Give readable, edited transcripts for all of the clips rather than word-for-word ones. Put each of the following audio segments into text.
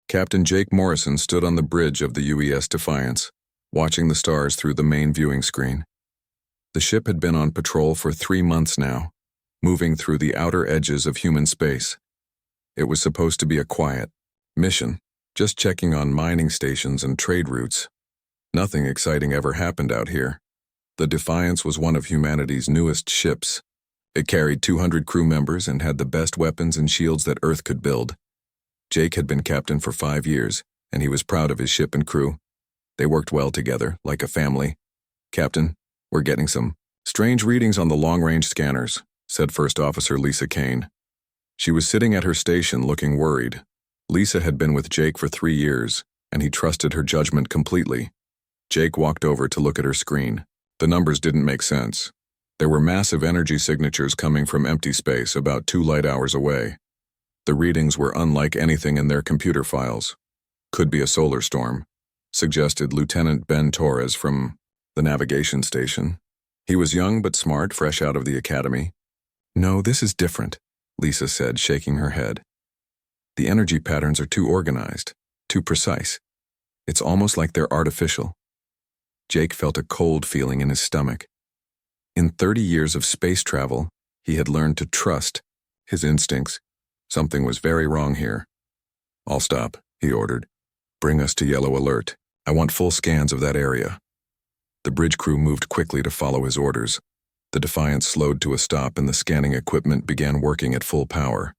Captain Jake Morrison stood on the bridge of the UES Defiance, watching the stars through the main viewing screen. The ship had been on patrol for 3 months now, moving through the outer edges of human space. It was supposed to be a quiet mission, just checking on mining stations and trade routes. Nothing exciting ever happened out here. The Defiance was one of humanity's newest ships. It carried 200 crew members and had the best weapons and shields that Earth could build. Jake had been captain for 5 years, and he was proud of his ship and crew. They worked well together, like a family. "Captain, we're getting some strange readings on the long-range scanners," said First Officer Lisa Kane. She was sitting at her station looking worried. Lisa had been with Jake for 3 years, and he trusted her judgment completely. Jake walked over to look at her screen. The numbers didn't make sense. There were massive energy signatures coming from empty space about 2 light hours away. The readings were unlike anything in their computer files. "Could be a solar storm," suggested Lieutenant Ben Torres from the navigation station. He was young but smart, fresh out of the academy. "No, this is different," Lisa said, shaking her head. "The energy patterns are too organized, too precise. It's almost like they're artificial." Jake felt a cold feeling in his stomach. In 30 years of space travel, he had learned to trust his instincts. Something was very wrong here. "I'll stop," he ordered. "Bring us to yellow alert. I want full scans of that area." The bridge crew moved quickly to follow his orders. The Defiance slowed to a stop and the scanning equipment began working at full power.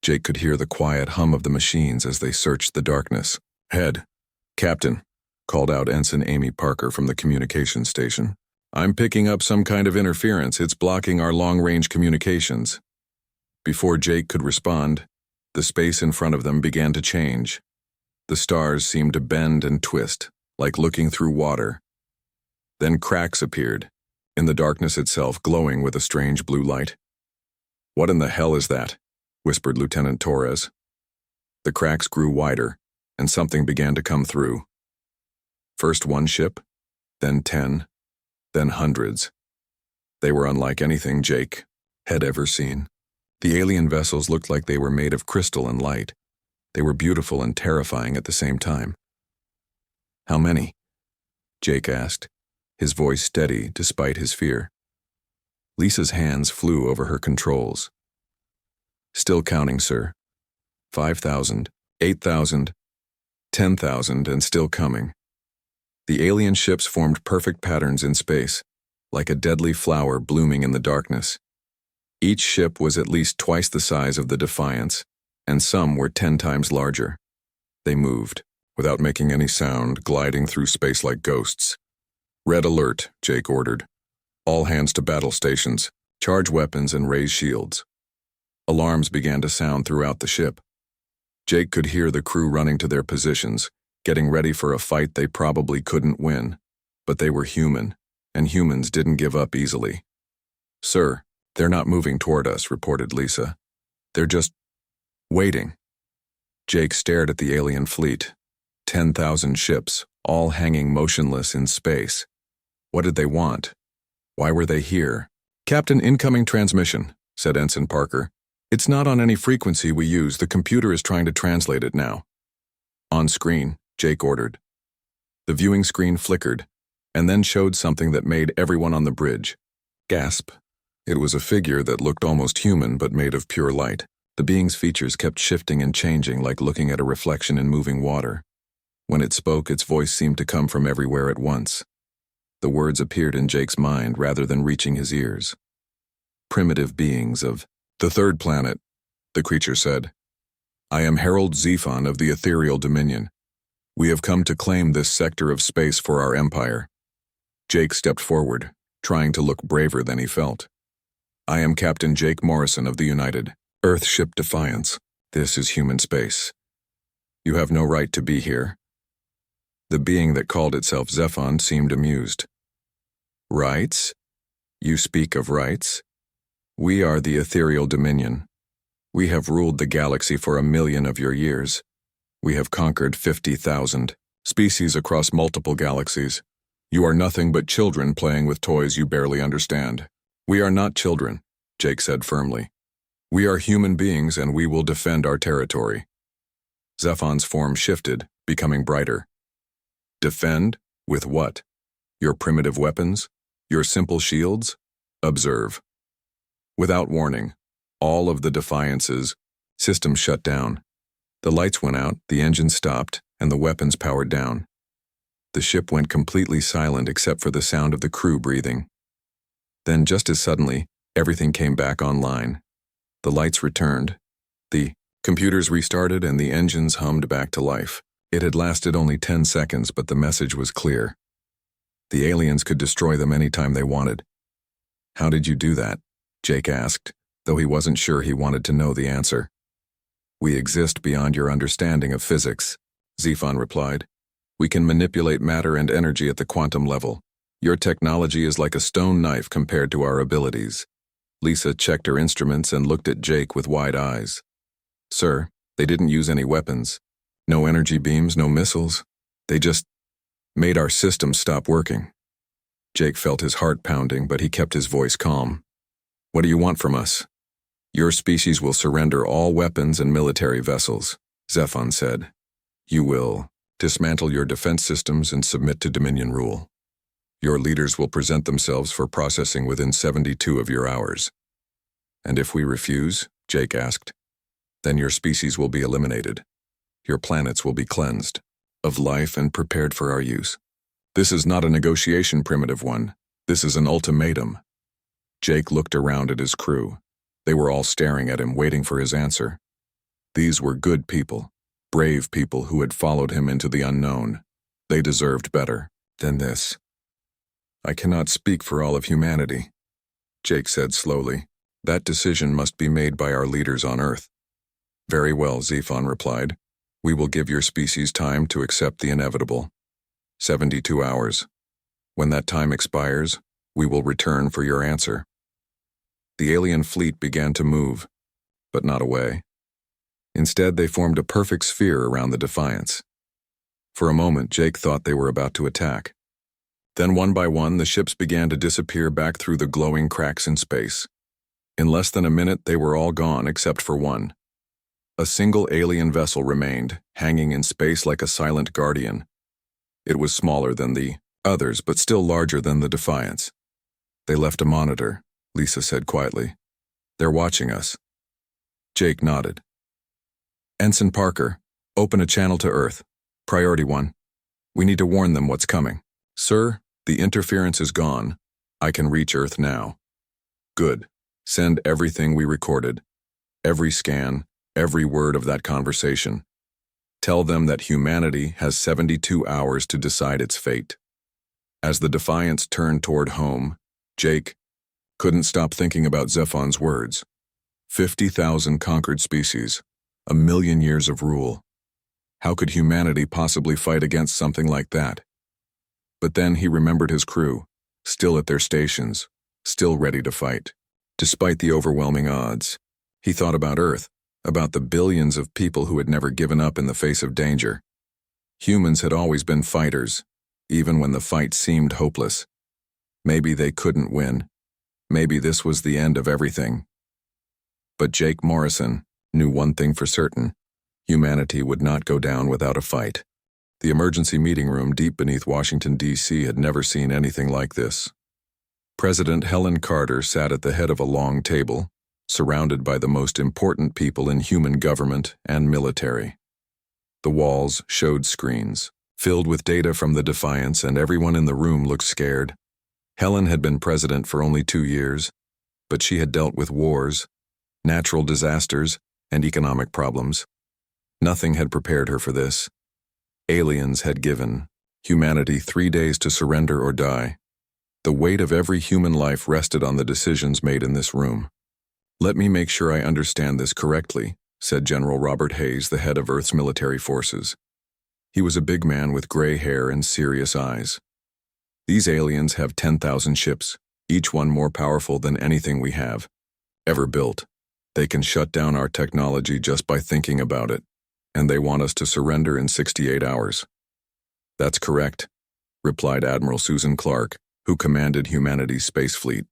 Jake could hear the quiet hum of the machines as they searched the darkness. "Head, Captain," called out Ensign Amy Parker from the communications station. "I'm picking up some kind of interference. It's blocking our long-range communications." Before Jake could respond, the space in front of them began to change. The stars seemed to bend and twist, like looking through water. Then cracks appeared, in the darkness itself glowing with a strange blue light. "What in the hell is that?" whispered Lieutenant Torres. The cracks grew wider, and something began to come through. First 1 ship, then 10, then hundreds. They were unlike anything Jake had ever seen. The alien vessels looked like they were made of crystal and light. They were beautiful and terrifying at the same time. "How many?" Jake asked, his voice steady despite his fear. Lisa's hands flew over her controls. "Still counting, sir. 5,000, 8,000, 10,000, and still coming." The alien ships formed perfect patterns in space, like a deadly flower blooming in the darkness. Each ship was at least twice the size of the Defiance, and some were 10 times larger. They moved, without making any sound, gliding through space like ghosts. "Red alert," Jake ordered. "All hands to battle stations. Charge weapons and raise shields." Alarms began to sound throughout the ship. Jake could hear the crew running to their positions, getting ready for a fight they probably couldn't win. But they were human, and humans didn't give up easily. "Sir, they're not moving toward us," reported Lisa. "They're just waiting." Jake stared at the alien fleet. 10,000 ships, all hanging motionless in space. What did they want? Why were they here? "Captain, incoming transmission," said Ensign Parker. "It's not on any frequency we use. The computer is trying to translate it now." "On screen," Jake ordered. The viewing screen flickered, and then showed something that made everyone on the bridge gasp. It was a figure that looked almost human but made of pure light. The being's features kept shifting and changing like looking at a reflection in moving water. When it spoke, its voice seemed to come from everywhere at once. The words appeared in Jake's mind rather than reaching his ears. "Primitive beings of the 3rd planet," the creature said. "I am Harold Zephon of the Ethereal Dominion. We have come to claim this sector of space for our empire." Jake stepped forward, trying to look braver than he felt. "I am Captain Jake Morrison of the United Earth ship Defiance. This is human space. You have no right to be here." The being that called itself Zephon seemed amused. "Rights? You speak of rights? We are the Ethereal Dominion. We have ruled the galaxy for 1,000,000 of your years. We have conquered 50,000 species across multiple galaxies. You are nothing but children playing with toys you barely understand." "We are not children," Jake said firmly. "We are human beings and we will defend our territory." Zephon's form shifted, becoming brighter. Defend? With what? Your primitive weapons? Your simple shields? Observe. Without warning, all of the Defiance's systems shut down. The lights went out, the engines stopped, and the weapons powered down. The ship went completely silent except for the sound of the crew breathing. Then, just as suddenly, everything came back online. The lights returned. The computers restarted and the engines hummed back to life. It had lasted only 10 seconds, but the message was clear. The aliens could destroy them anytime they wanted. How did you do that? Jake asked, though he wasn't sure he wanted to know the answer. We exist beyond your understanding of physics, Zephon replied. We can manipulate matter and energy at the quantum level. Your technology is like a stone knife compared to our abilities. Lisa checked her instruments and looked at Jake with wide eyes. Sir, they didn't use any weapons. No energy beams, no missiles. They just made our system stop working. Jake felt his heart pounding, but he kept his voice calm. What do you want from us? Your species will surrender all weapons and military vessels, Zephon said. You will dismantle your defense systems and submit to Dominion rule. Your leaders will present themselves for processing within 72 of your hours. And if we refuse, Jake asked, then your species will be eliminated. Your planets will be cleansed of life and prepared for our use. This is not a negotiation, primitive one. This is an ultimatum. Jake looked around at his crew. They were all staring at him, waiting for his answer. These were good people, brave people who had followed him into the unknown. They deserved better than this. I cannot speak for all of humanity, Jake said slowly. That decision must be made by our leaders on Earth. Very well, Zephon replied. We will give your species time to accept the inevitable. 72 hours. When that time expires, we will return for your answer. The alien fleet began to move, but not away. Instead, they formed a perfect sphere around the Defiance. For a moment, Jake thought they were about to attack. Then one by one, the ships began to disappear back through the glowing cracks in space. In less than a minute, they were all gone except for one. A single alien vessel remained, hanging in space like a silent guardian. It was smaller than the others, but still larger than the Defiance. They left a monitor, Lisa said quietly. They're watching us. Jake nodded. Ensign Parker, open a channel to Earth. Priority 1. We need to warn them what's coming. Sir, the interference is gone. I can reach Earth now. Good. Send everything we recorded. Every scan, every word of that conversation. Tell them that humanity has 72 hours to decide its fate. As the Defiance turned toward home, Jake couldn't stop thinking about Zephon's words. 50,000 conquered species, 1,000,000 years of rule. How could humanity possibly fight against something like that? But then he remembered his crew, still at their stations, still ready to fight. Despite the overwhelming odds, he thought about Earth, about the billions of people who had never given up in the face of danger. Humans had always been fighters, even when the fight seemed hopeless. Maybe they couldn't win. Maybe this was the end of everything. But Jake Morrison knew one thing for certain. Humanity would not go down without a fight. The emergency meeting room deep beneath Washington, D.C. had never seen anything like this. President Helen Carter sat at the head of a long table, surrounded by the most important people in human government and military. The walls showed screens, filled with data from the Defiance, and everyone in the room looked scared. Helen had been president for only 2 years, but she had dealt with wars, natural disasters, and economic problems. Nothing had prepared her for this. Aliens had given humanity 3 days to surrender or die. The weight of every human life rested on the decisions made in this room. Let me make sure I understand this correctly, said General Robert Hayes, the head of Earth's military forces. He was a big man with gray hair and serious eyes. These aliens have 10,000 ships, each one more powerful than anything we have ever built. They can shut down our technology just by thinking about it, and they want us to surrender in 68 hours. That's correct, replied Admiral Susan Clark, who commanded humanity's space fleet.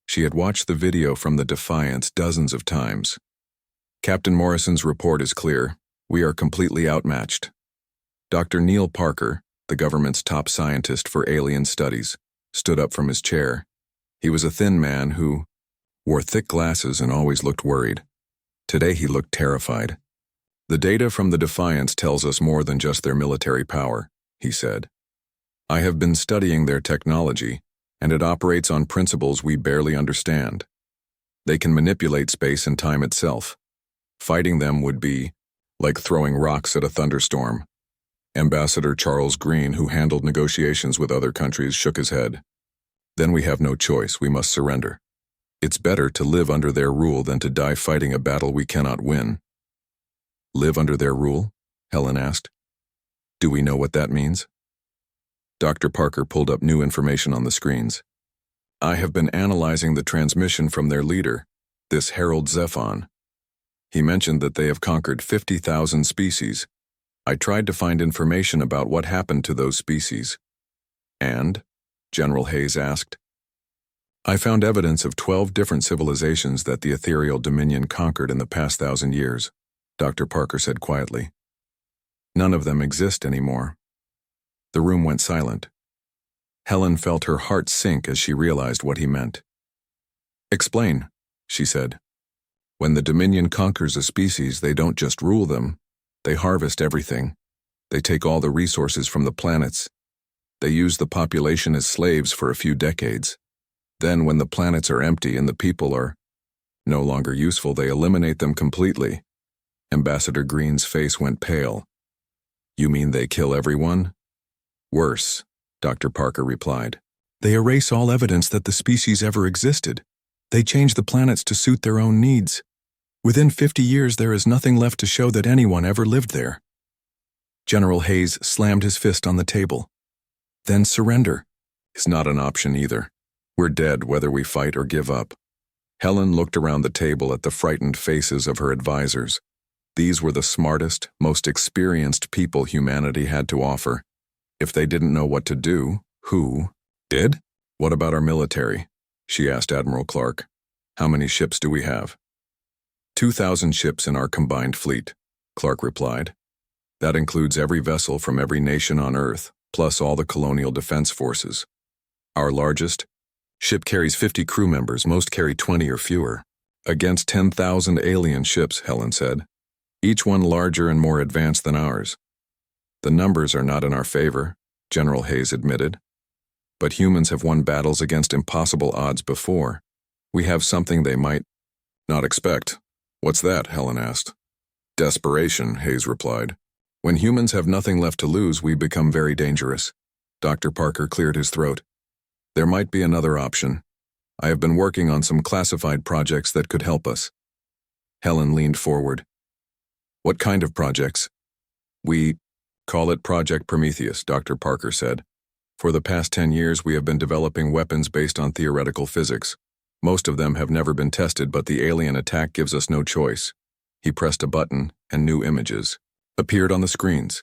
She had watched the video from the Defiance dozens of times. Captain Morrison's report is clear. We are completely outmatched. Dr. Neil Parker, the government's top scientist for alien studies, stood up from his chair. He was a thin man who wore thick glasses and always looked worried. Today he looked terrified. The data from the Defiance tells us more than just their military power, he said. I have been studying their technology, and it operates on principles we barely understand. They can manipulate space and time itself. Fighting them would be like throwing rocks at a thunderstorm. Ambassador Charles Green, who handled negotiations with other countries, shook his head. Then we have no choice, we must surrender. It's better to live under their rule than to die fighting a battle we cannot win. Live under their rule? Helen asked. Do we know what that means? Dr. Parker pulled up new information on the screens. I have been analyzing the transmission from their leader, this Harold Zephon. He mentioned that they have conquered 50,000 species. I tried to find information about what happened to those species. And? General Hayes asked. I found evidence of 12 different civilizations that the ethereal dominion conquered in the past 1,000 years, Dr. Parker said quietly. None of them exist anymore. The room went silent. Helen felt her heart sink as she realized what he meant. Explain, she said. When the Dominion conquers a species, they don't just rule them. They harvest everything. They take all the resources from the planets. They use the population as slaves for a few decades. Then, when the planets are empty and the people are no longer useful, they eliminate them completely. Ambassador Green's face went pale. You mean they kill everyone? Worse, Dr. Parker replied. They erase all evidence that the species ever existed. They change the planets to suit their own needs. Within 50 years, there is nothing left to show that anyone ever lived there. General Hayes slammed his fist on the table. Then surrender is not an option either. We're dead whether we fight or give up. Helen looked around the table at the frightened faces of her advisors. These were the smartest, most experienced people humanity had to offer. If they didn't know what to do, who did? What about our military? She asked Admiral Clark. How many ships do we have? 2,000 ships in our combined fleet, Clark replied. That includes every vessel from every nation on Earth, plus all the colonial defense forces. Our largest ship carries 50 crew members, most carry 20 or fewer. Against 10,000 alien ships, Helen said. Each one larger and more advanced than ours. The numbers are not in our favor, General Hayes admitted. But humans have won battles against impossible odds before. We have something they might not expect. What's that? Helen asked. Desperation, Hayes replied. When humans have nothing left to lose, we become very dangerous. Dr. Parker cleared his throat. There might be another option. I have been working on some classified projects that could help us. Helen leaned forward. What kind of projects? We call it Project Prometheus, Dr. Parker said. For the past 10 years, we have been developing weapons based on theoretical physics. Most of them have never been tested, but the alien attack gives us no choice. He pressed a button, and new images appeared on the screens.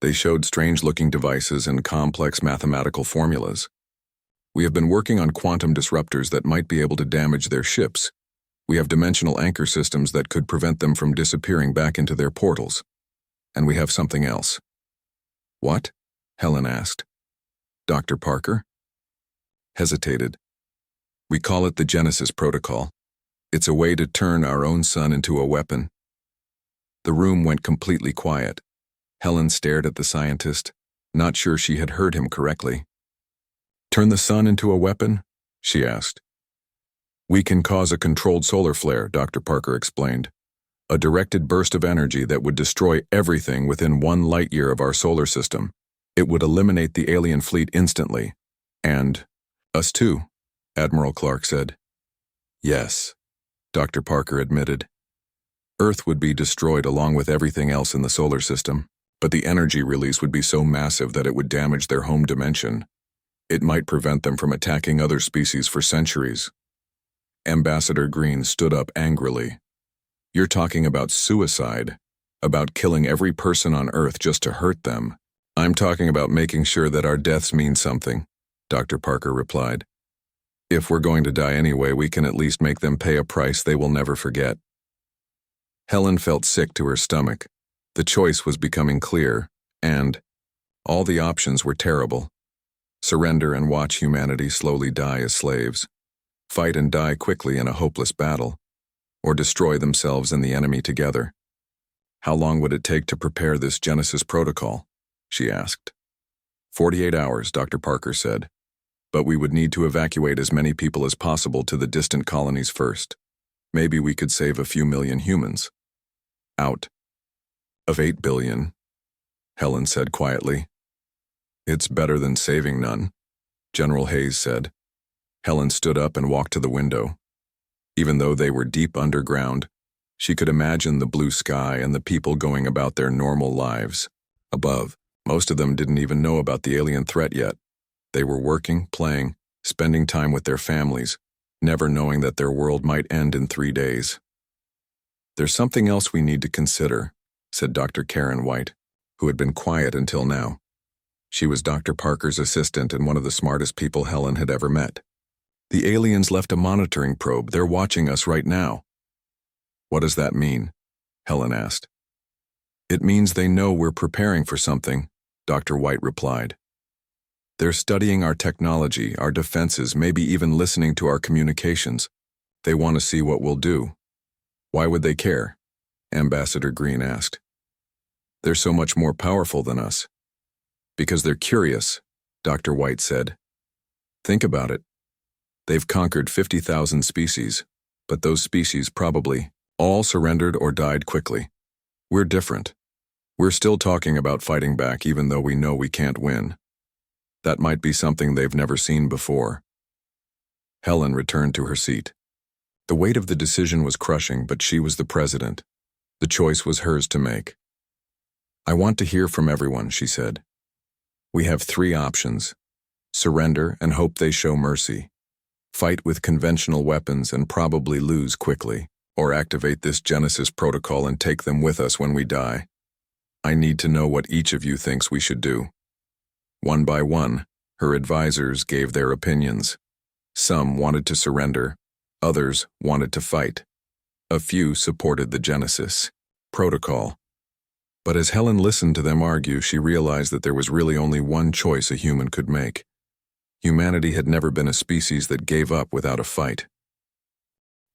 They showed strange-looking devices and complex mathematical formulas. We have been working on quantum disruptors that might be able to damage their ships. We have dimensional anchor systems that could prevent them from disappearing back into their portals. And we have something else. What? Helen asked. Dr. Parker hesitated. We call it the Genesis Protocol. It's a way to turn our own sun into a weapon. The room went completely quiet. Helen stared at the scientist, not sure she had heard him correctly. Turn the sun into a weapon? She asked. We can cause a controlled solar flare, Dr. Parker explained. A directed burst of energy that would destroy everything within 1 light-year of our solar system. It would eliminate the alien fleet instantly. And us too, Admiral Clark said. Yes, Dr. Parker admitted. Earth would be destroyed along with everything else in the solar system, but the energy release would be so massive that it would damage their home dimension. It might prevent them from attacking other species for centuries. Ambassador Green stood up angrily. You're talking about suicide, about killing every person on Earth just to hurt them. I'm talking about making sure that our deaths mean something, Dr. Parker replied. If we're going to die anyway, we can at least make them pay a price they will never forget. Helen felt sick to her stomach. The choice was becoming clear, and all the options were terrible. Surrender and watch humanity slowly die as slaves, fight and die quickly in a hopeless battle, or destroy themselves and the enemy together. How long would it take to prepare this Genesis protocol? She asked. 48 hours, Dr. Parker said. But we would need to evacuate as many people as possible to the distant colonies first. Maybe we could save a few million humans. Out of 8 billion, Helen said quietly. It's better than saving none, General Hayes said. Helen stood up and walked to the window. Even though they were deep underground, she could imagine the blue sky and the people going about their normal lives. Above, most of them didn't even know about the alien threat yet. They were working, playing, spending time with their families, never knowing that their world might end in 3 days. There's something else we need to consider, said Dr. Karen White, who had been quiet until now. She was Dr. Parker's assistant and one of the smartest people Helen had ever met. The aliens left a monitoring probe. They're watching us right now. What does that mean? Helen asked. It means they know we're preparing for something, Dr. White replied. They're studying our technology, our defenses, maybe even listening to our communications. They want to see what we'll do. Why would they care? Ambassador Green asked. They're so much more powerful than us. Because they're curious, Dr. White said. Think about it. They've conquered 50,000 species, but those species probably all surrendered or died quickly. We're different. We're still talking about fighting back even though we know we can't win. That might be something they've never seen before. Helen returned to her seat. The weight of the decision was crushing, but she was the president. The choice was hers to make. I want to hear from everyone, she said. We have 3 options. Surrender and hope they show mercy. Fight with conventional weapons and probably lose quickly, or activate this Genesis protocol and take them with us when we die. I need to know what each of you thinks we should do. One by one, her advisors gave their opinions. Some wanted to surrender, others wanted to fight. A few supported the Genesis protocol. But as Helen listened to them argue, she realized that there was really only one choice a human could make. Humanity had never been a species that gave up without a fight.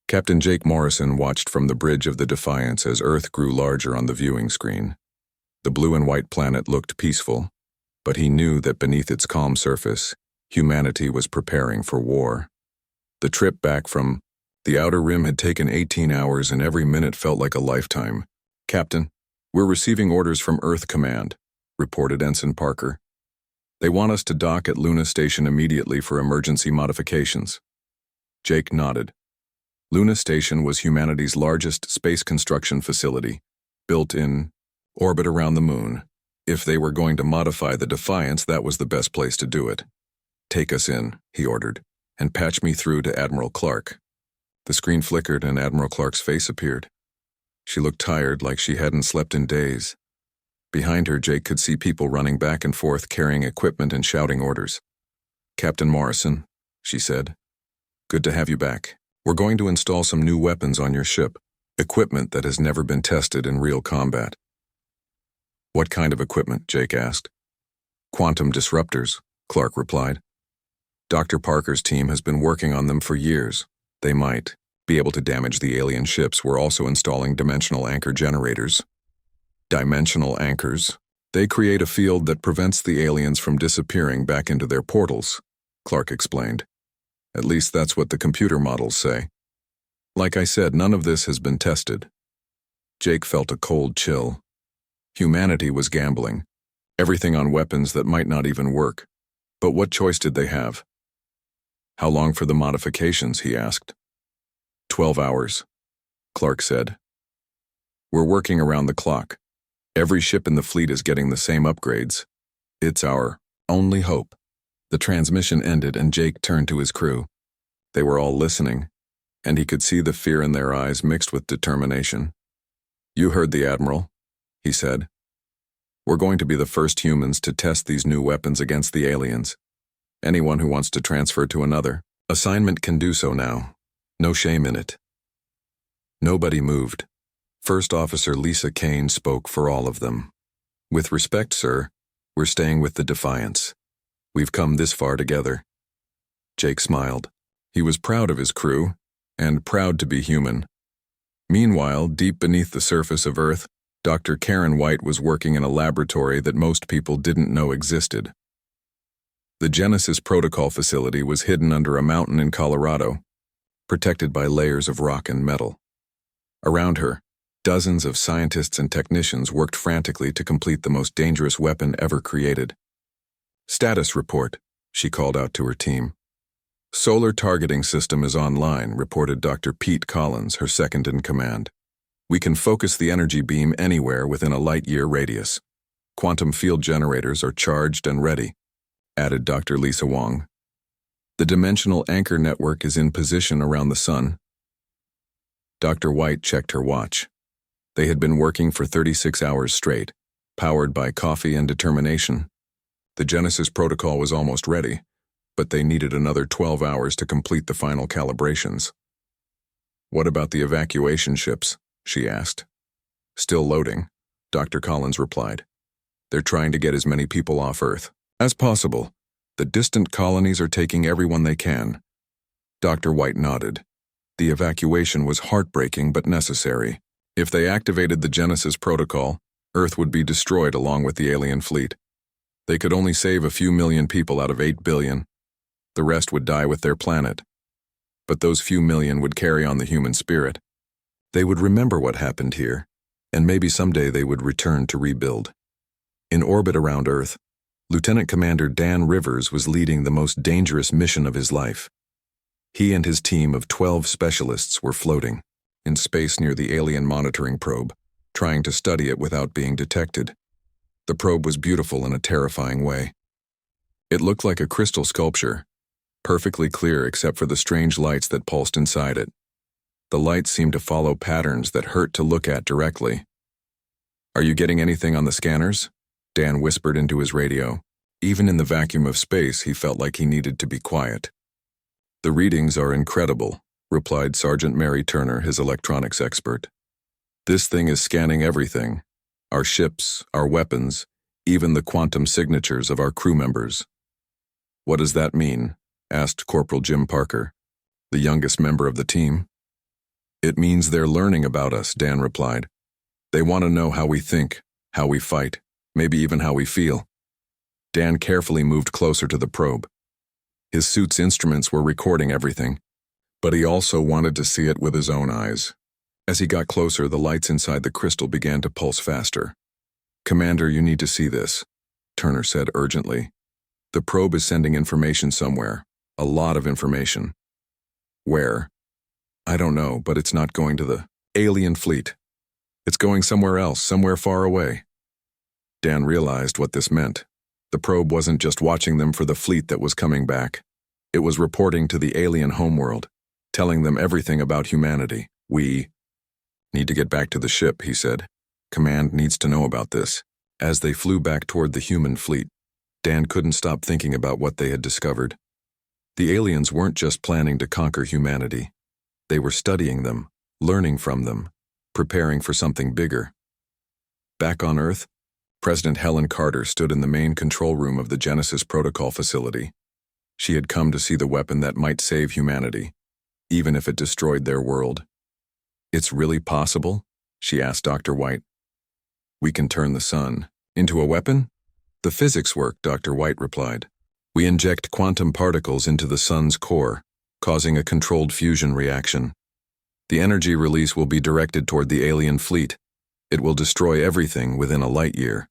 Captain Jake Morrison watched from the bridge of the Defiance as Earth grew larger on the viewing screen. The blue and white planet looked peaceful, but he knew that beneath its calm surface, humanity was preparing for war. The trip back from the Outer Rim had taken 18 hours and every minute felt like a lifetime. Captain, we're receiving orders from Earth Command, reported Ensign Parker. They want us to dock at Luna Station immediately for emergency modifications. Jake nodded. Luna Station was humanity's largest space construction facility, built in orbit around the moon. If they were going to modify the Defiance, that was the best place to do it. Take us in, he ordered, and patch me through to Admiral Clark. The screen flickered and Admiral Clark's face appeared. She looked tired, like she hadn't slept in days. Behind her, Jake could see people running back and forth carrying equipment and shouting orders. Captain Morrison, she said. Good to have you back. We're going to install some new weapons on your ship, equipment that has never been tested in real combat. What kind of equipment? Jake asked. Quantum disruptors, Clark replied. Dr. Parker's team has been working on them for years. They might be able to damage the alien ships. We're also installing dimensional anchor generators. Dimensional anchors? They create a field that prevents the aliens from disappearing back into their portals, Clark explained. At least that's what the computer models say. Like I said, none of this has been tested. Jake felt a cold chill. Humanity was gambling. Everything on weapons that might not even work. But what choice did they have? How long for the modifications, he asked. 12 hours, Clark said. We're working around the clock. Every ship in the fleet is getting the same upgrades. It's our only hope. The transmission ended and Jake turned to his crew. They were all listening, and he could see the fear in their eyes mixed with determination. You heard the Admiral, he said. We're going to be the first humans to test these new weapons against the aliens. Anyone who wants to transfer to another assignment can do so now. No shame in it. Nobody moved. First Officer Lisa Kane spoke for all of them. "With respect, sir, we're staying with the Defiance. We've come this far together." Jake smiled. He was proud of his crew, and proud to be human. Meanwhile, deep beneath the surface of Earth, Dr. Karen White was working in a laboratory that most people didn't know existed. The Genesis Protocol facility was hidden under a mountain in Colorado, protected by layers of rock and metal. Around her, dozens of scientists and technicians worked frantically to complete the most dangerous weapon ever created. "Status report," she called out to her team. "Solar targeting system is online," reported Dr. Pete Collins, her second in command. "We can focus the energy beam anywhere within a light-year radius. Quantum field generators are charged and ready," added Dr. Lisa Wong. "The dimensional anchor network is in position around the sun." Dr. White checked her watch. They had been working for 36 hours straight, powered by coffee and determination. The Genesis protocol was almost ready, but they needed another 12 hours to complete the final calibrations. "What about the evacuation ships?" she asked. "Still loading," Dr. Collins replied. "They're trying to get as many people off Earth as possible. The distant colonies are taking everyone they can." Dr. White nodded. The evacuation was heartbreaking but necessary. If they activated the Genesis protocol, Earth would be destroyed along with the alien fleet. They could only save a few million people out of 8 billion. The rest would die with their planet. But those few million would carry on the human spirit. They would remember what happened here, and maybe someday they would return to rebuild. In orbit around Earth, Lieutenant Commander Dan Rivers was leading the most dangerous mission of his life. He and his team of 12 specialists were floating in space near the alien monitoring probe, trying to study it without being detected. The probe was beautiful in a terrifying way. It looked like a crystal sculpture, perfectly clear except for the strange lights that pulsed inside it. The lights seemed to follow patterns that hurt to look at directly. "Are you getting anything on the scanners?" Dan whispered into his radio. Even in the vacuum of space, he felt like he needed to be quiet. "The readings are incredible," replied Sergeant Mary Turner, his electronics expert. "This thing is scanning everything. Our ships, our weapons, even the quantum signatures of our crew members." "What does that mean?" asked Corporal Jim Parker, the youngest member of the team. "It means they're learning about us," Dan replied. "They want to know how we think, how we fight, maybe even how we feel." Dan carefully moved closer to the probe. His suit's instruments were recording everything, but he also wanted to see it with his own eyes. As he got closer, the lights inside the crystal began to pulse faster. "Commander, you need to see this," Turner said urgently. "The probe is sending information somewhere, a lot of information." "Where?" "I don't know, but it's not going to the alien fleet. It's going somewhere else, somewhere far away." Dan realized what this meant. The probe wasn't just watching them for the fleet that was coming back. It was reporting to the alien homeworld, telling them everything about humanity. "We need to get back to the ship," he said. "Command needs to know about this." As they flew back toward the human fleet, Dan couldn't stop thinking about what they had discovered. The aliens weren't just planning to conquer humanity. They were studying them, learning from them, preparing for something bigger. Back on Earth, President Helen Carter stood in the main control room of the Genesis Protocol facility. She had come to see the weapon that might save humanity, even if it destroyed their world. "It's really possible?" she asked Dr. White. "We can turn the sun into a weapon?" "The physics work," Dr. White replied. "We inject quantum particles into the sun's core, causing a controlled fusion reaction. The energy release will be directed toward the alien fleet. It will destroy everything within a light year,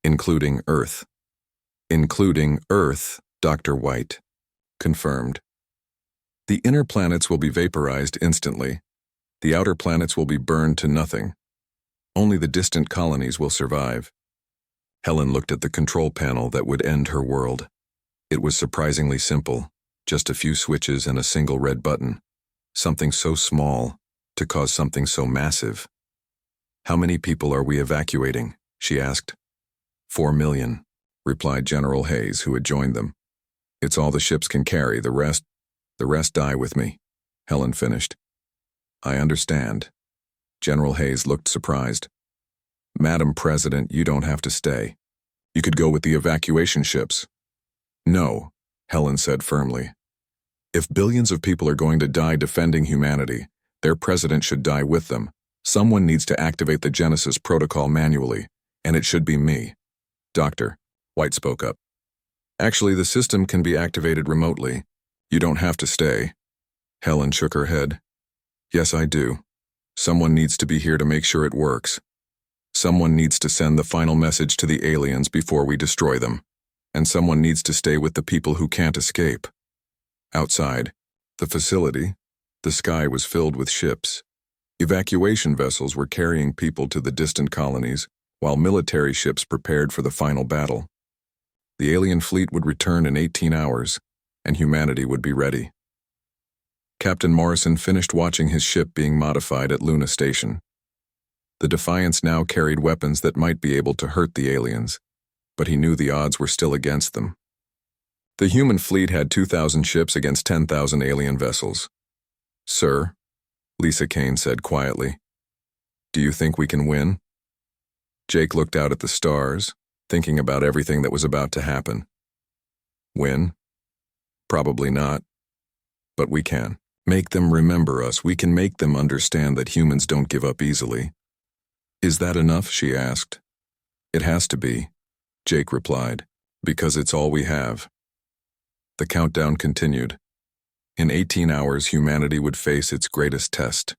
including Earth." "Including Earth," Dr. White confirmed. "The inner planets will be vaporized instantly. The outer planets will be burned to nothing. Only the distant colonies will survive." Helen looked at the control panel that would end her world. It was surprisingly simple, just a few switches and a single red button. Something so small to cause something so massive. "How many people are we evacuating?" she asked. 4 million, replied General Hayes, who had joined them. "It's all the ships can carry, the rest die with me," Helen finished. "I understand." General Hayes looked surprised. Madam President, you don't have to stay. You could go with the evacuation ships. No, Helen said firmly. If billions of people are going to die defending humanity, their president should die with them. Someone needs to activate the Genesis protocol manually, and it should be me. Doctor, White spoke up. Actually, the system can be activated remotely. You don't have to stay. Helen shook her head. Yes, I do. Someone needs to be here to make sure it works. Someone needs to send the final message to the aliens before we destroy them. And someone needs to stay with the people who can't escape. Outside, the facility, the sky was filled with ships. Evacuation vessels were carrying people to the distant colonies, while military ships prepared for the final battle. The alien fleet would return in 18 hours, and humanity would be ready. Captain Morrison finished watching his ship being modified at Luna Station. The Defiance now carried weapons that might be able to hurt the aliens, but he knew the odds were still against them. The human fleet had 2,000 ships against 10,000 alien vessels. Sir, Lisa Kane said quietly, do you think we can win? Jake looked out at the stars, thinking about everything that was about to happen. Win? Probably not. But we can. Make them remember us. We can make them understand that humans don't give up easily. Is that enough? She asked. It has to be, Jake replied, because it's all we have. The countdown continued. In 18 hours, humanity would face its greatest test.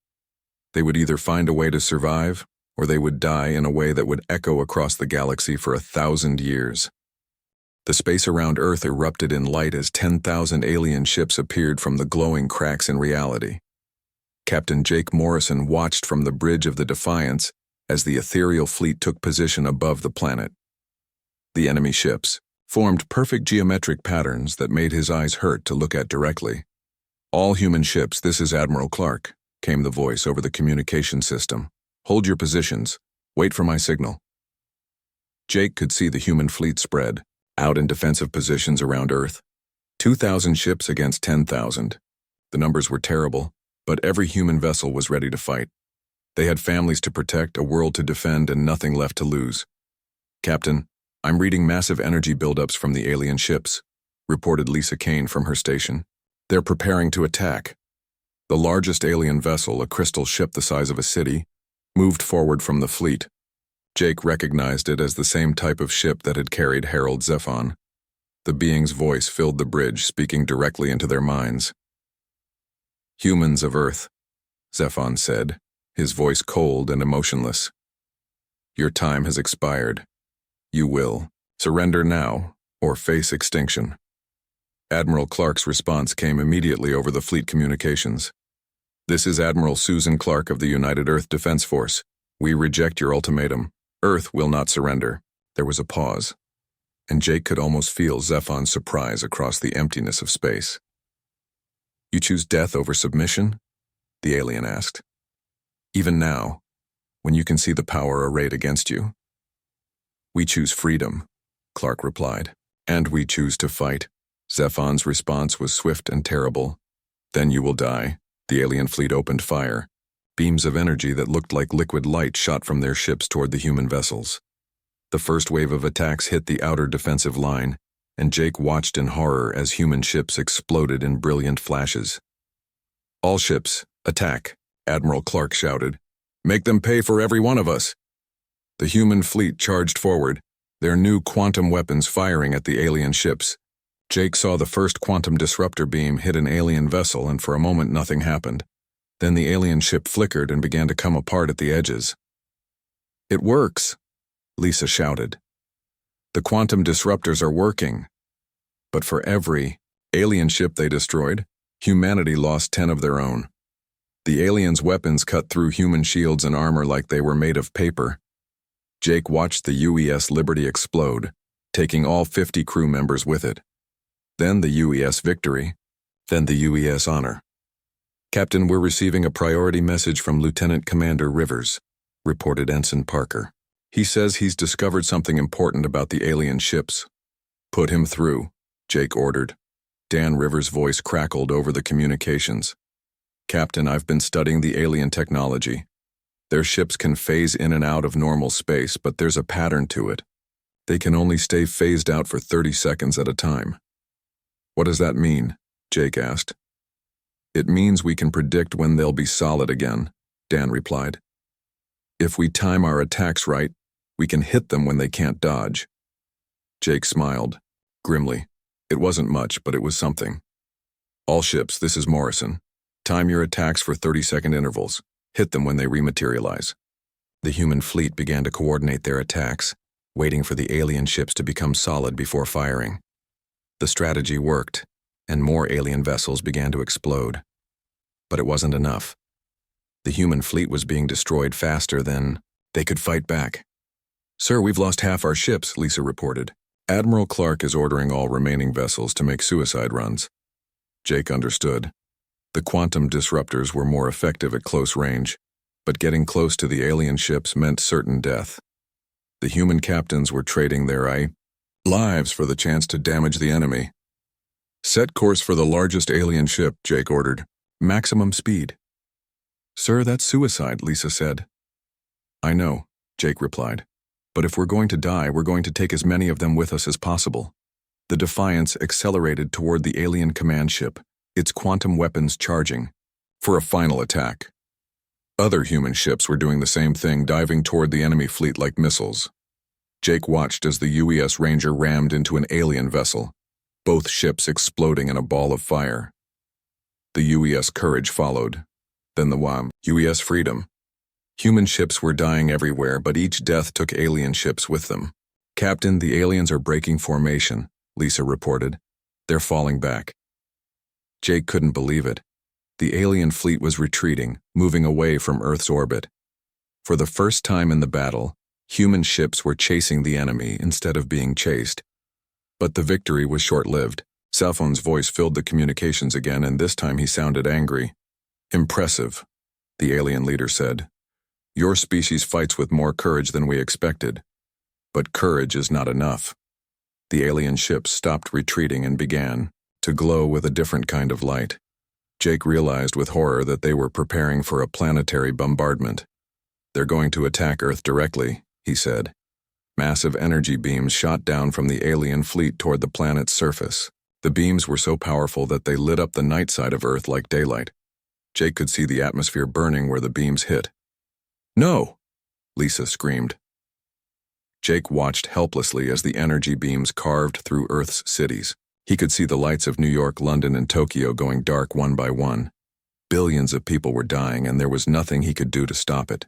They would either find a way to survive, or they would die in a way that would echo across the galaxy for 1,000 years. The space around Earth erupted in light as 10,000 alien ships appeared from the glowing cracks in reality. Captain Jake Morrison watched from the bridge of the Defiance as the ethereal fleet took position above the planet. The enemy ships formed perfect geometric patterns that made his eyes hurt to look at directly. All human ships, this is Admiral Clark, came the voice over the communication system. Hold your positions. Wait for my signal. Jake could see the human fleet spread, out in defensive positions around Earth. 2,000 ships against 10,000. The numbers were terrible, but every human vessel was ready to fight. They had families to protect, a world to defend, and nothing left to lose. Captain, I'm reading massive energy buildups from the alien ships, reported Lisa Kane from her station. They're preparing to attack. The largest alien vessel, a crystal ship the size of a city, moved forward from the fleet. Jake recognized it as the same type of ship that had carried Harold Zephon. The being's voice filled the bridge, speaking directly into their minds. Humans of Earth, Zephon said, his voice cold and emotionless. Your time has expired. You will surrender now or face extinction. Admiral Clark's response came immediately over the fleet communications. This is Admiral Susan Clark of the United Earth Defense Force. We reject your ultimatum. Earth will not surrender. There was a pause, and Jake could almost feel Zephon's surprise across the emptiness of space. You choose death over submission? The alien asked. Even now, when you can see the power arrayed against you? We choose freedom, Clark replied. And we choose to fight. Zephon's response was swift and terrible. Then you will die. The alien fleet opened fire. Beams of energy that looked like liquid light shot from their ships toward the human vessels. The first wave of attacks hit the outer defensive line, and Jake watched in horror as human ships exploded in brilliant flashes. All ships, attack, Admiral Clark shouted. Make them pay for every one of us. The human fleet charged forward, their new quantum weapons firing at the alien ships. Jake saw the first quantum disruptor beam hit an alien vessel, and for a moment nothing happened. Then the alien ship flickered and began to come apart at the edges. It works, Lisa shouted. The quantum disruptors are working. But for every alien ship they destroyed, humanity lost 10 of their own. The aliens' weapons cut through human shields and armor like they were made of paper. Jake watched the UES Liberty explode, taking all 50 crew members with it. Then the UES Victory, then the UES Honor. Captain, we're receiving a priority message from Lieutenant Commander Rivers, reported Ensign Parker. He says he's discovered something important about the alien ships. Put him through, Jake ordered. Dan Rivers' voice crackled over the communications. Captain, I've been studying the alien technology. Their ships can phase in and out of normal space, but there's a pattern to it. They can only stay phased out for 30 seconds at a time. What does that mean? Jake asked. It means we can predict when they'll be solid again, Dan replied. If we time our attacks right, we can hit them when they can't dodge. Jake smiled, grimly. It wasn't much, but it was something. All ships, this is Morrison. Time your attacks for 30-second intervals. Hit them when they rematerialize. The human fleet began to coordinate their attacks, waiting for the alien ships to become solid before firing. The strategy worked, and more alien vessels began to explode. But it wasn't enough. The human fleet was being destroyed faster than they could fight back. Sir, we've lost half our ships, Lisa reported. Admiral Clark is ordering all remaining vessels to make suicide runs. Jake understood. The quantum disruptors were more effective at close range, but getting close to the alien ships meant certain death. The human captains were trading their lives for the chance to damage the enemy. Set course for the largest alien ship, Jake ordered. Maximum speed. Sir, that's suicide, Lisa said. I know, Jake replied. But if we're going to die, we're going to take as many of them with us as possible. The Defiance accelerated toward the alien command ship, its quantum weapons charging, for a final attack. Other human ships were doing the same thing, diving toward the enemy fleet like missiles. Jake watched as the UES Ranger rammed into an alien vessel, both ships exploding in a ball of fire. The UES Courage followed, then the UES Freedom. Human ships were dying everywhere, but each death took alien ships with them. Captain, the aliens are breaking formation, Lisa reported. They're falling back. Jake couldn't believe it. The alien fleet was retreating, moving away from Earth's orbit. For the first time in the battle, human ships were chasing the enemy instead of being chased. But the victory was short-lived. Salfon's voice filled the communications again, and this time he sounded angry. Impressive, the alien leader said. Your species fights with more courage than we expected. But courage is not enough. The alien ships stopped retreating and began to glow with a different kind of light. Jake realized with horror that they were preparing for a planetary bombardment. They're going to attack Earth directly, he said. Massive energy beams shot down from the alien fleet toward the planet's surface. The beams were so powerful that they lit up the night side of Earth like daylight. Jake could see the atmosphere burning where the beams hit. No! Lisa screamed. Jake watched helplessly as the energy beams carved through Earth's cities. He could see the lights of New York, London, and Tokyo going dark one by one. Billions of people were dying, and there was nothing he could do to stop it.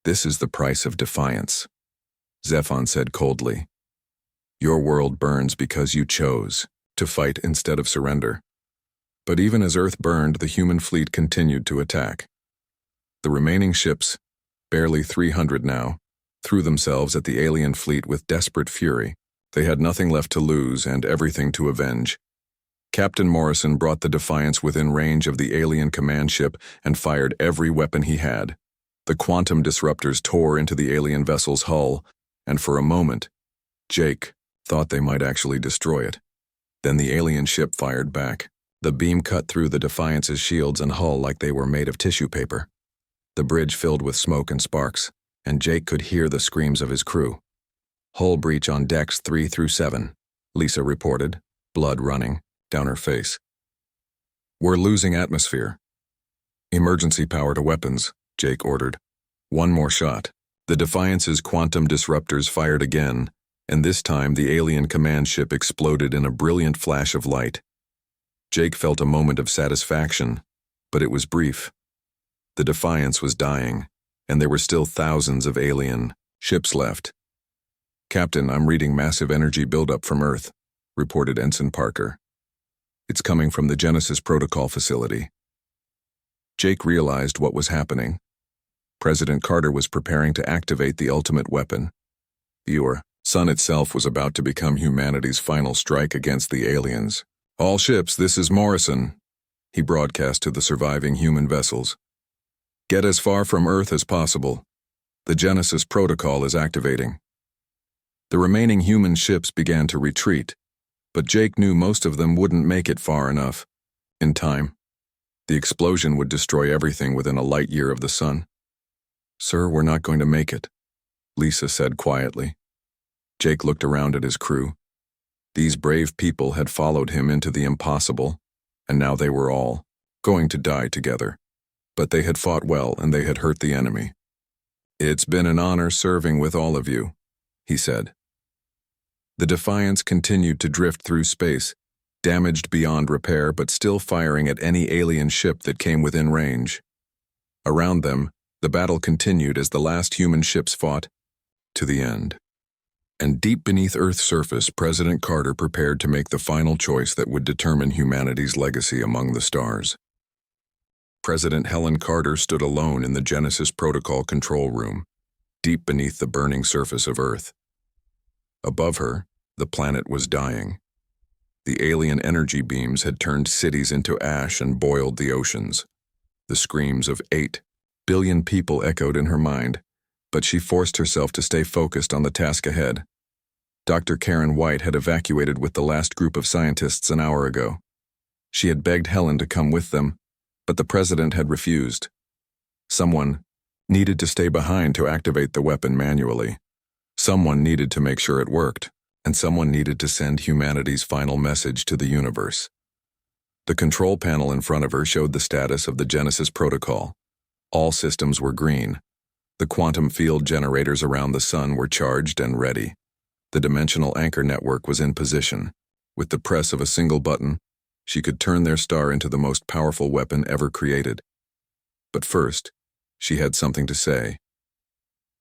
This is the price of defiance, Zephon said coldly. Your world burns because you chose to fight instead of surrender. But even as Earth burned, the human fleet continued to attack. The remaining ships, barely 300 now, threw themselves at the alien fleet with desperate fury. They had nothing left to lose and everything to avenge. Captain Morrison brought the Defiance within range of the alien command ship and fired every weapon he had. The quantum disruptors tore into the alien vessel's hull, and for a moment, Jake thought they might actually destroy it. Then the alien ship fired back. The beam cut through the Defiance's shields and hull like they were made of tissue paper. The bridge filled with smoke and sparks, and Jake could hear the screams of his crew. Hull breach on decks 3 through 7, Lisa reported, blood running down her face. We're losing atmosphere. Emergency power to weapons, Jake ordered. One more shot. The Defiance's quantum disruptors fired again, and this time the alien command ship exploded in a brilliant flash of light. Jake felt a moment of satisfaction, but it was brief. The Defiance was dying, and there were still thousands of alien ships left. Captain, I'm reading massive energy buildup from Earth, reported Ensign Parker. It's coming from the Genesis Protocol facility. Jake realized what was happening. President Carter was preparing to activate the ultimate weapon. The sun itself was about to become humanity's final strike against the aliens. All ships, this is Morrison, he broadcast to the surviving human vessels. Get as far from Earth as possible. The Genesis Protocol is activating. The remaining human ships began to retreat, but Jake knew most of them wouldn't make it far enough. In time, the explosion would destroy everything within a light year of the sun. "Sir, we're not going to make it," Lisa said quietly. Jake looked around at his crew. These brave people had followed him into the impossible, and now they were all going to die together. But they had fought well and they had hurt the enemy. "It's been an honor serving with all of you," he said. The Defiance continued to drift through space, damaged beyond repair but still firing at any alien ship that came within range. Around them, the battle continued as the last human ships fought to the end. And deep beneath Earth's surface, President Carter prepared to make the final choice that would determine humanity's legacy among the stars. President Helen Carter stood alone in the Genesis Protocol control room, deep beneath the burning surface of Earth. Above her, the planet was dying. The alien energy beams had turned cities into ash and boiled the oceans. The screams of 8 billion people echoed in her mind, but she forced herself to stay focused on the task ahead. Dr. Karen White had evacuated with the last group of scientists an hour ago. She had begged Helen to come with them, but the president had refused. Someone needed to stay behind to activate the weapon manually. Someone needed to make sure it worked, and someone needed to send humanity's final message to the universe. The control panel in front of her showed the status of the Genesis Protocol. All systems were green. The quantum field generators around the sun were charged and ready. The dimensional anchor network was in position. With the press of a single button, she could turn their star into the most powerful weapon ever created. But first, she had something to say.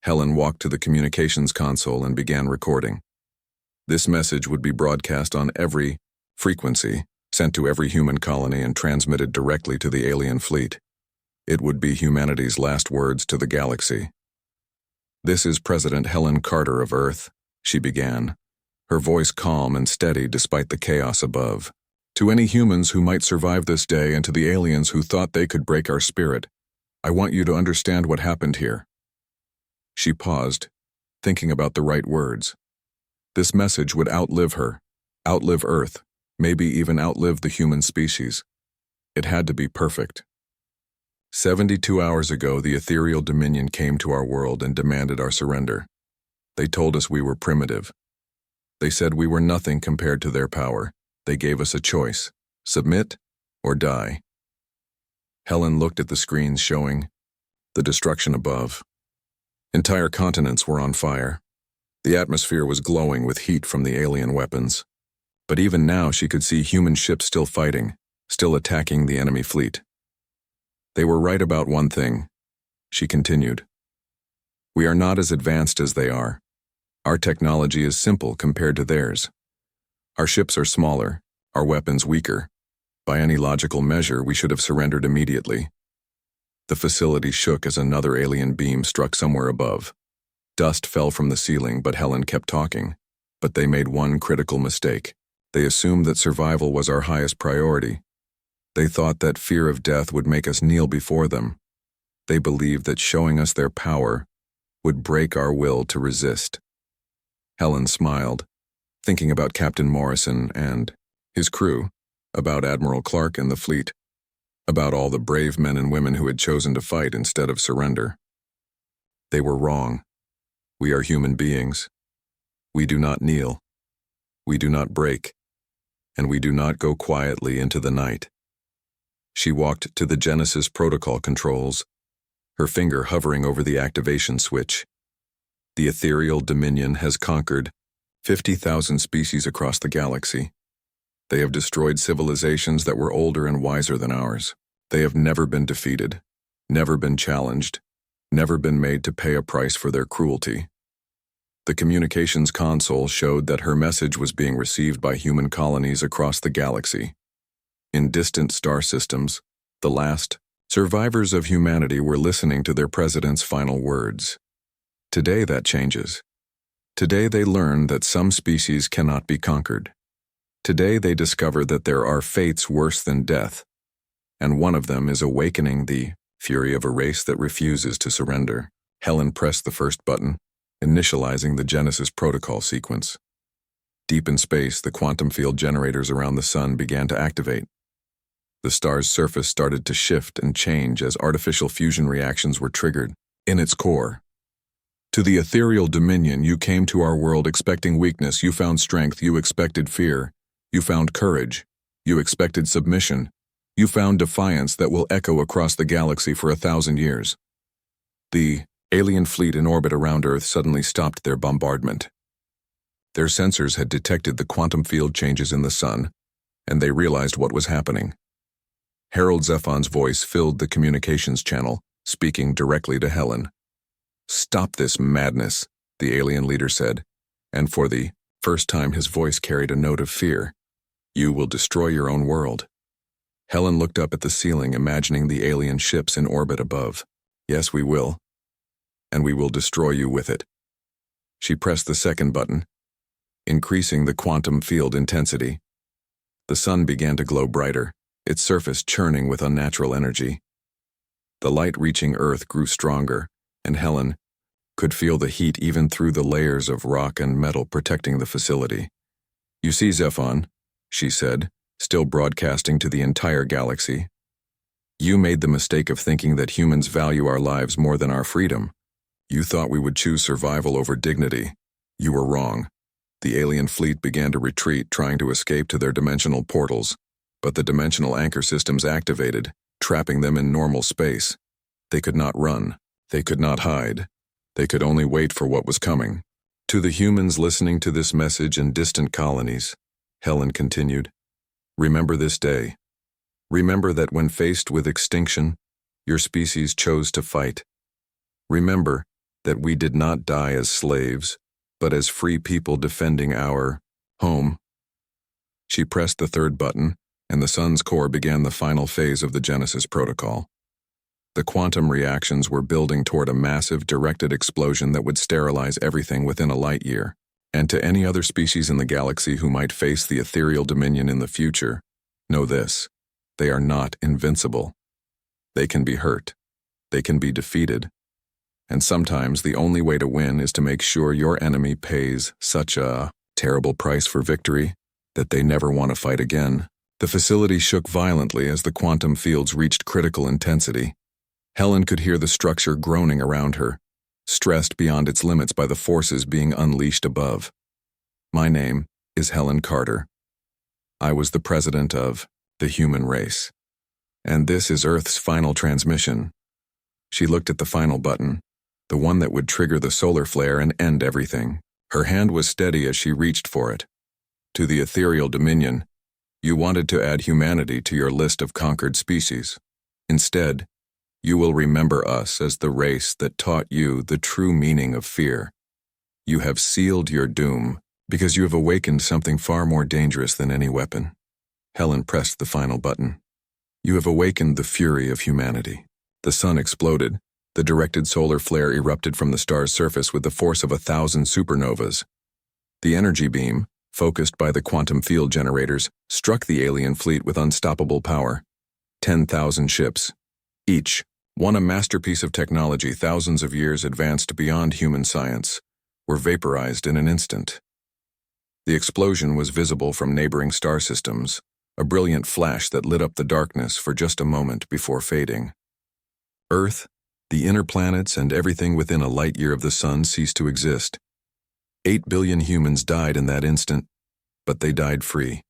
Helen walked to the communications console and began recording. This message would be broadcast on every frequency, sent to every human colony and transmitted directly to the alien fleet. It would be humanity's last words to the galaxy. "This is President Helen Carter of Earth," she began, her voice calm and steady despite the chaos above. "To any humans who might survive this day and to the aliens who thought they could break our spirit, I want you to understand what happened here." She paused, thinking about the right words. This message would outlive her, outlive Earth, maybe even outlive the human species. It had to be perfect. 72 hours ago, the ethereal dominion came to our world and demanded our surrender. They told us we were primitive. They said we were nothing compared to their power. They gave us a choice: submit or die. Helen looked at the screens showing the destruction above. Entire continents were on fire. The atmosphere was glowing with heat from the alien weapons. But even now she could see human ships still fighting, still attacking the enemy fleet. They were right about one thing, she continued. We are not as advanced as they are. Our technology is simple compared to theirs. Our ships are smaller, our weapons weaker. By any logical measure, we should have surrendered immediately. The facility shook as another alien beam struck somewhere above. Dust fell from the ceiling, but Helen kept talking. But they made one critical mistake. They assumed that survival was our highest priority. They thought that fear of death would make us kneel before them. They believed that showing us their power would break our will to resist. Helen smiled, thinking about Captain Morrison and his crew, about Admiral Clark and the fleet, about all the brave men and women who had chosen to fight instead of surrender. They were wrong. We are human beings. We do not kneel. We do not break. And we do not go quietly into the night. She walked to the Genesis Protocol controls, her finger hovering over the activation switch. The ethereal dominion has conquered 50,000 species across the galaxy. They have destroyed civilizations that were older and wiser than ours. They have never been defeated, never been challenged, never been made to pay a price for their cruelty. The communications console showed that her message was being received by human colonies across the galaxy. In distant star systems, the last survivors of humanity were listening to their president's final words. Today that changes. Today they learn that some species cannot be conquered. Today they discover that there are fates worse than death, and one of them is awakening the fury of a race that refuses to surrender. Helen pressed the first button, initializing the Genesis Protocol sequence. Deep in space, the quantum field generators around the sun began to activate. The star's surface started to shift and change as artificial fusion reactions were triggered. in its core. To the ethereal dominion, you came to our world expecting weakness, you found strength, you expected fear, you found courage, you expected submission, you found defiance that will echo across the galaxy for 1,000 years. The alien fleet in orbit around Earth suddenly stopped their bombardment. Their sensors had detected the quantum field changes in the sun, and they realized what was happening. Harold Zephon's voice filled the communications channel, speaking directly to Helen. "Stop this madness," the alien leader said, and for the first time his voice carried a note of fear. "You will destroy your own world." Helen looked up at the ceiling, imagining the alien ships in orbit above. "Yes, we will. And we will destroy you with it." She pressed the second button, increasing the quantum field intensity. The sun began to glow brighter, its surface churning with unnatural energy. The light reaching Earth grew stronger, and Helen could feel the heat even through the layers of rock and metal protecting the facility. "You see, Zephon," she said, still broadcasting to the entire galaxy, "you made the mistake of thinking that humans value our lives more than our freedom. You thought we would choose survival over dignity. You were wrong." The alien fleet began to retreat, trying to escape to their dimensional portals, but the dimensional anchor systems activated, trapping them in normal space. They could not run. They could not hide. They could only wait for what was coming. To the humans listening to this message in distant colonies, Helen continued, "Remember this day. Remember that when faced with extinction, your species chose to fight. Remember that we did not die as slaves, but as free people defending our home." She pressed the third button, and the sun's core began the final phase of the Genesis protocol. The quantum reactions were building toward a massive, directed explosion that would sterilize everything within a light year. And to any other species in the galaxy who might face the ethereal dominion in the future, know this: they are not invincible. They can be hurt. They can be defeated. And sometimes the only way to win is to make sure your enemy pays such a terrible price for victory that they never want to fight again. The facility shook violently as the quantum fields reached critical intensity. Helen could hear the structure groaning around her, stressed beyond its limits by the forces being unleashed above. "My name is Helen Carter. I was the president of the human race. And this is Earth's final transmission." She looked at the final button, the one that would trigger the solar flare and end everything. Her hand was steady as she reached for it. "To the ethereal dominion, you wanted to add humanity to your list of conquered species. Instead, you will remember us as the race that taught you the true meaning of fear. You have sealed your doom because you have awakened something far more dangerous than any weapon." Helen pressed the final button. "You have awakened the fury of humanity." The sun exploded. The directed solar flare erupted from the star's surface with the force of 1,000 supernovas. The energy beam, focused by the quantum field generators, struck the alien fleet with unstoppable power. 10,000 ships, each one a masterpiece of technology thousands of years advanced beyond human science, were vaporized in an instant. The explosion was visible from neighboring star systems, a brilliant flash that lit up the darkness for just a moment before fading. Earth, the inner planets, and everything within a light year of the sun ceased to exist. 8 billion humans died in that instant, but they died free.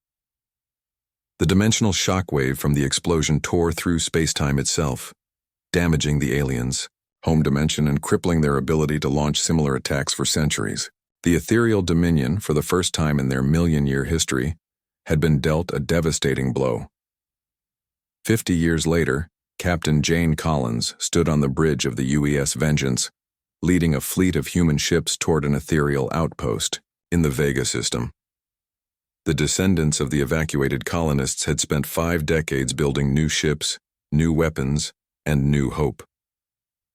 The dimensional shockwave from the explosion tore through space-time itself, damaging the aliens' home dimension and crippling their ability to launch similar attacks for centuries. The ethereal dominion, for the first time in their million-year history, had been dealt a devastating blow. 50 years later, Captain Jane Collins stood on the bridge of the UES Vengeance, leading a fleet of human ships toward an ethereal outpost in the Vega system. The descendants of the evacuated colonists had spent 5 decades building new ships, new weapons, and new hope.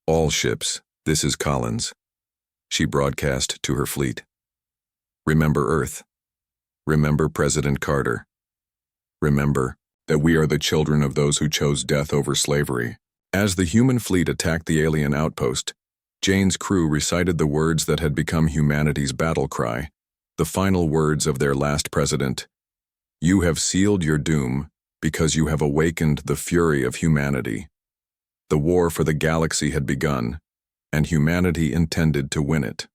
"All ships, this is Collins," she broadcast to her fleet. "Remember Earth. Remember President Carter. Remember that we are the children of those who chose death over slavery." As the human fleet attacked the alien outpost, Jane's crew recited the words that had become humanity's battle cry, the final words of their last president. "You have sealed your doom because you have awakened the fury of humanity." The war for the galaxy had begun, and humanity intended to win it.